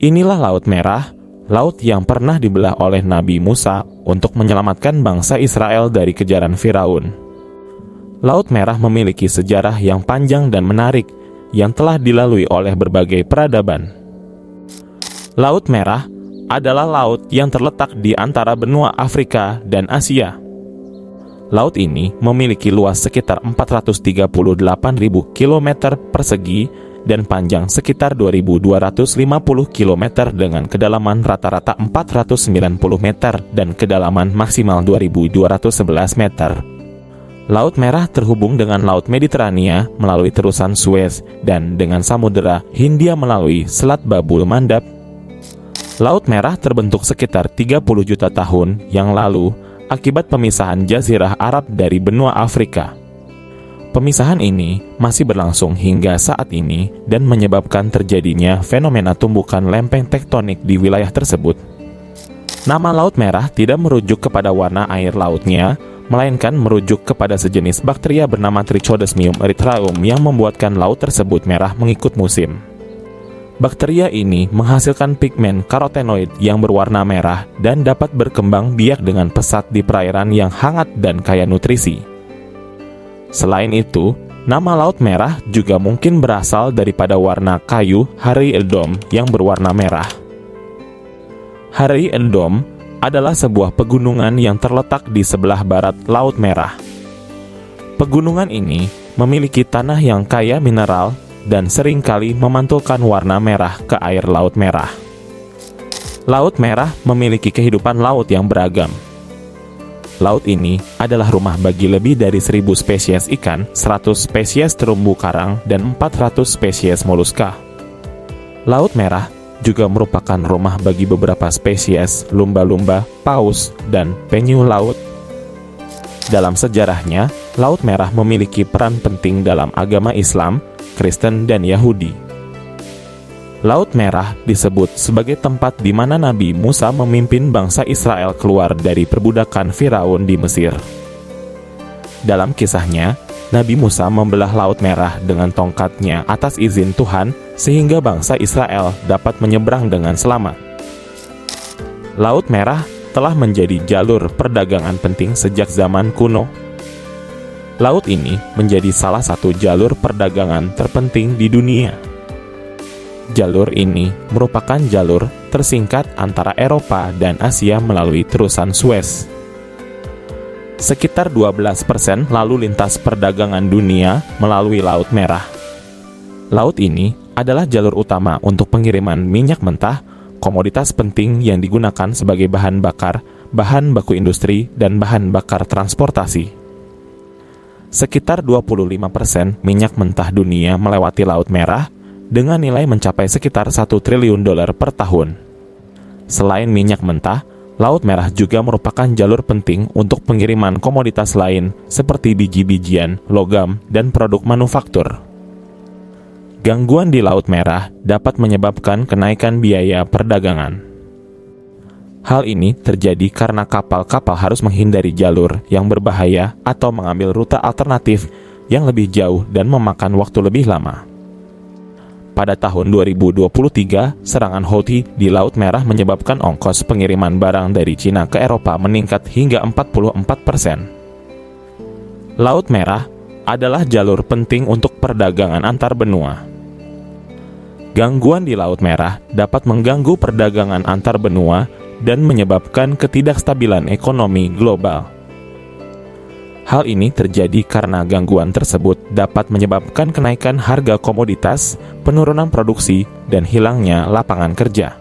Inilah Laut Merah, laut yang pernah dibelah oleh Nabi Musa untuk menyelamatkan bangsa Israel dari kejaran Firaun. Laut Merah memiliki sejarah yang panjang dan menarik yang telah dilalui oleh berbagai peradaban. Laut Merah adalah laut yang terletak di antara benua Afrika dan Asia. Laut ini memiliki luas sekitar 438.000 km persegi dan panjang sekitar 2.250 km dengan kedalaman rata-rata 490 meter dan kedalaman maksimal 2.211 meter. Laut Merah terhubung dengan Laut Mediterania melalui terusan Suez dan dengan Samudera Hindia melalui Selat Babul Mandab. Laut Merah terbentuk sekitar 30 juta tahun yang lalu akibat pemisahan Jazirah Arab dari benua Afrika. Pemisahan ini masih berlangsung hingga saat ini dan menyebabkan terjadinya fenomena tumbukan lempeng tektonik di wilayah tersebut. Nama Laut Merah tidak merujuk kepada warna air lautnya, melainkan merujuk kepada sejenis bakteria bernama Trichodesmium erythraeum yang membuatkan laut tersebut merah mengikut musim. Bakteria ini menghasilkan pigmen karotenoid yang berwarna merah dan dapat berkembang biak dengan pesat di perairan yang hangat dan kaya nutrisi. Selain itu, nama Laut Merah juga mungkin berasal daripada warna kayu Hari Eldom yang berwarna merah. Hari Eldom adalah sebuah pegunungan yang terletak di sebelah barat Laut Merah. Pegunungan ini memiliki tanah yang kaya mineral dan seringkali memantulkan warna merah ke air Laut Merah. Laut Merah memiliki kehidupan laut yang beragam. Laut ini adalah rumah bagi lebih dari 1.000 spesies ikan, 100 spesies terumbu karang, dan 400 spesies moluska. Laut Merah juga merupakan rumah bagi beberapa spesies lumba-lumba, paus, dan penyu laut. Dalam sejarahnya, Laut Merah memiliki peran penting dalam agama Islam, Kristen, dan Yahudi. Laut Merah disebut sebagai tempat di mana Nabi Musa memimpin bangsa Israel keluar dari perbudakan Firaun di Mesir. Dalam kisahnya, Nabi Musa membelah Laut Merah dengan tongkatnya atas izin Tuhan sehingga bangsa Israel dapat menyeberang dengan selamat. Laut Merah telah menjadi jalur perdagangan penting sejak zaman kuno. Laut ini menjadi salah satu jalur perdagangan terpenting di dunia. Jalur ini merupakan jalur tersingkat antara Eropa dan Asia melalui terusan Suez. Sekitar 12% lalu lintas perdagangan dunia melalui Laut Merah. Laut ini adalah jalur utama untuk pengiriman minyak mentah, komoditas penting yang digunakan sebagai bahan bakar, bahan baku industri, dan bahan bakar transportasi. Sekitar 25% minyak mentah dunia melewati Laut Merah, dengan nilai mencapai sekitar $1 triliun per tahun. Selain minyak mentah, Laut Merah juga merupakan jalur penting untuk pengiriman komoditas lain seperti biji-bijian, logam, dan produk manufaktur. Gangguan di Laut Merah dapat menyebabkan kenaikan biaya perdagangan. Hal ini terjadi karena kapal-kapal harus menghindari jalur yang berbahaya atau mengambil rute alternatif yang lebih jauh dan memakan waktu lebih lama. Pada tahun 2023, serangan Houthi di Laut Merah menyebabkan ongkos pengiriman barang dari Cina ke Eropa meningkat hingga 44%. Laut Merah adalah jalur penting untuk perdagangan antar benua. Gangguan di Laut Merah dapat mengganggu perdagangan antar benua dan menyebabkan ketidakstabilan ekonomi global. Hal ini terjadi karena gangguan tersebut dapat menyebabkan kenaikan harga komoditas, penurunan produksi, dan hilangnya lapangan kerja.